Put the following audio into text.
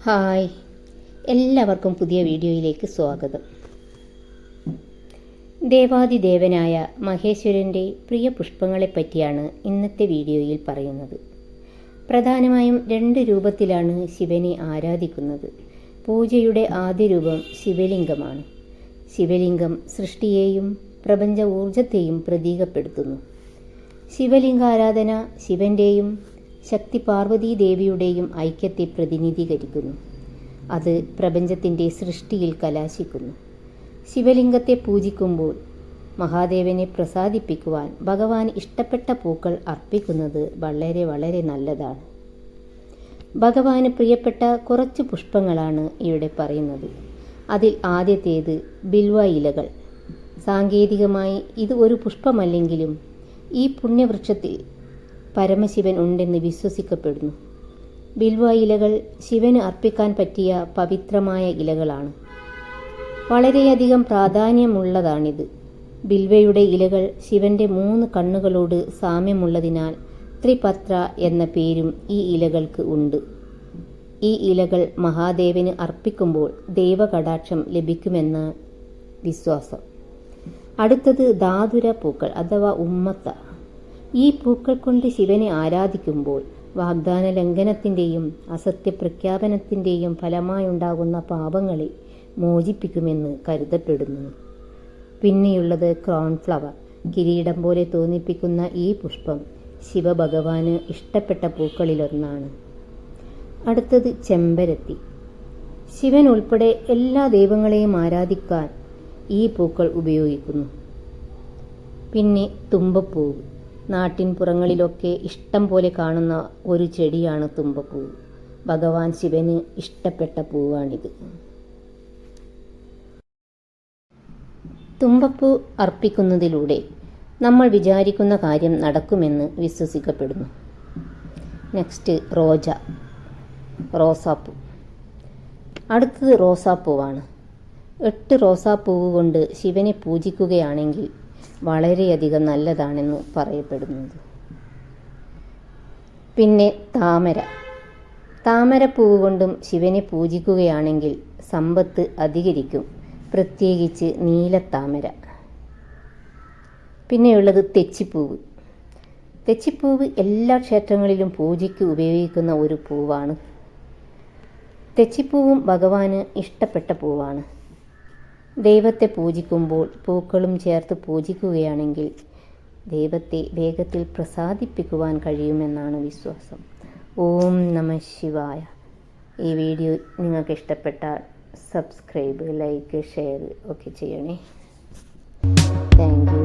Hi, എല്ലാവർക്കും പുതിയ വീഡിയോയിലേക്ക് സ്വാഗതം. ദേവാദിദേവനായ മഹേശ്വരൻ്റെ പ്രിയ പുഷ്പങ്ങളെപ്പറ്റിയാണ് ഇന്നത്തെ വീഡിയോയിൽ പറയുന്നത്. പ്രധാനമായും 2 രൂപത്തിലാണ് ശിവനെ ആരാധിക്കുന്നത്. പൂജയുടെ ആദ്യ രൂപം ശിവലിംഗമാണ്. ശിവലിംഗം സൃഷ്ടിയെയും പ്രപഞ്ച ഊർജത്തെയും പ്രതീകപ്പെടുത്തുന്നു. ശിവലിംഗാരാധന ശിവൻ്റെയും ശക്തി പാർവതീദേവിയുടെയും ഐക്യത്തെ പ്രതിനിധീകരിക്കുന്നു. അത് പ്രപഞ്ചത്തിൻ്റെ സൃഷ്ടിയിൽ കലാശിക്കുന്നു. ശിവലിംഗത്തെ പൂജിക്കുമ്പോൾ മഹാദേവനെ പ്രസാദിപ്പിക്കുവാൻ ഭഗവാൻ ഇഷ്ടപ്പെട്ട പൂക്കൾ അർപ്പിക്കുന്നത് വളരെ നല്ലതാണ്. ഭഗവാന് പ്രിയപ്പെട്ട കുറച്ച് പുഷ്പങ്ങളാണ് ഇവിടെ പറയുന്നത്. അതിൽ ആദ്യത്തേത് ബിൽവ ഇലകൾ. സാങ്കേതികമായി ഇത് ഒരു പുഷ്പമല്ലെങ്കിലും ഈ പുണ്യവൃക്ഷത്തിൽ പരമശിവൻ ഉണ്ടെന്ന് വിശ്വസിക്കപ്പെടുന്നു. ബിൽവ ഇലകൾ ശിവന് അർപ്പിക്കാൻ പറ്റിയ പവിത്രമായ ഇലകളാണ്. വളരെയധികം പ്രാധാന്യമുള്ളതാണിത്. ബിൽവയുടെ ഇലകൾ ശിവന്റെ 3 കണ്ണുകളോട് സാമ്യമുള്ളതിനാൽ ത്രിപത്ര എന്ന പേരും ഈ ഇലകൾക്ക് ഉണ്ട്. ഈ ഇലകൾ മഹാദേവന് അർപ്പിക്കുമ്പോൾ ദൈവകടാക്ഷം ലഭിക്കുമെന്ന വിശ്വാസം. അടുത്തത് ധാതുര പൂക്കൾ അഥവാ ഉമ്മത്ത. ഈ പൂക്കൾ കൊണ്ട് ശിവനെ ആരാധിക്കുമ്പോൾ വാഗ്ദാന ലംഘനത്തിൻ്റെയും അസത്യപ്രഖ്യാപനത്തിൻ്റെയും ഫലമായുണ്ടാകുന്ന പാപങ്ങളെ മോചിപ്പിക്കുമെന്ന് കരുതപ്പെടുന്നു. പിന്നെയുള്ളത് ക്രൗൺ ഫ്ലവർ. കിരീടം പോലെ തോന്നിപ്പിക്കുന്ന ഈ പുഷ്പം ശിവഭഗവാന് ഇഷ്ടപ്പെട്ട പൂക്കളിലൊന്നാണ്. അടുത്തത് ചെമ്പരത്തി. ശിവൻ ഉൾപ്പെടെ എല്ലാ ദൈവങ്ങളെയും ആരാധിക്കാൻ ഈ പൂക്കൾ ഉപയോഗിക്കുന്നു. പിന്നെ തുമ്പപ്പൂവ്. നാട്ടിൻ പുറങ്ങളിലൊക്കെ ഇഷ്ടം പോലെ കാണുന്ന ഒരു ചെടിയാണ് തുമ്പപ്പൂവ്. ഭഗവാൻ ശിവന് ഇഷ്ടപ്പെട്ട പൂവാണിത്. തുമ്പപ്പൂ അർപ്പിക്കുന്നതിലൂടെ നമ്മൾ വിചാരിക്കുന്ന കാര്യം നടക്കുമെന്ന് വിശ്വസിക്കപ്പെടുന്നു. നെക്സ്റ്റ് റോസാപ്പൂ. അടുത്തത് റോസാപ്പൂവാണ്. 8 റോസാപ്പൂവ് കൊണ്ട് ശിവനെ പൂജിക്കുകയാണെങ്കിൽ വളരെയധികം നല്ലതാണെന്ന് പറയപ്പെടുന്നത്. പിന്നെ താമരപ്പൂവ് കൊണ്ടും ശിവനെ പൂജിക്കുകയാണെങ്കിൽ സമ്പത്ത് അധികരിക്കും, പ്രത്യേകിച്ച് നീലത്താമര. പിന്നെയുള്ളത് തെച്ചിപ്പൂവ്. തെച്ചിപ്പൂവ് എല്ലാ ക്ഷേത്രങ്ങളിലും പൂജയ്ക്ക് ഉപയോഗിക്കുന്ന ഒരു പൂവാണ്. തെച്ചിപ്പൂവും ഭഗവാന് ഇഷ്ടപ്പെട്ട പൂവാണ്. ദൈവത്തെ പൂജിക്കുമ്പോൾ പൂക്കളും ചേർത്ത് പൂജിക്കുകയാണെങ്കിൽ ദൈവത്തെ വേഗത്തിൽ പ്രസാദിപ്പിക്കുവാൻ കഴിയുമെന്നാണ് വിശ്വാസം. ഓം നമഃ ശിവായ. ഈ വീഡിയോ നിങ്ങൾക്ക് ഇഷ്ടപ്പെട്ടാൽ സബ്സ്ക്രൈബ്, ലൈക്ക്, ഷെയർ ഒക്കെ ചെയ്യണേ. Thank you.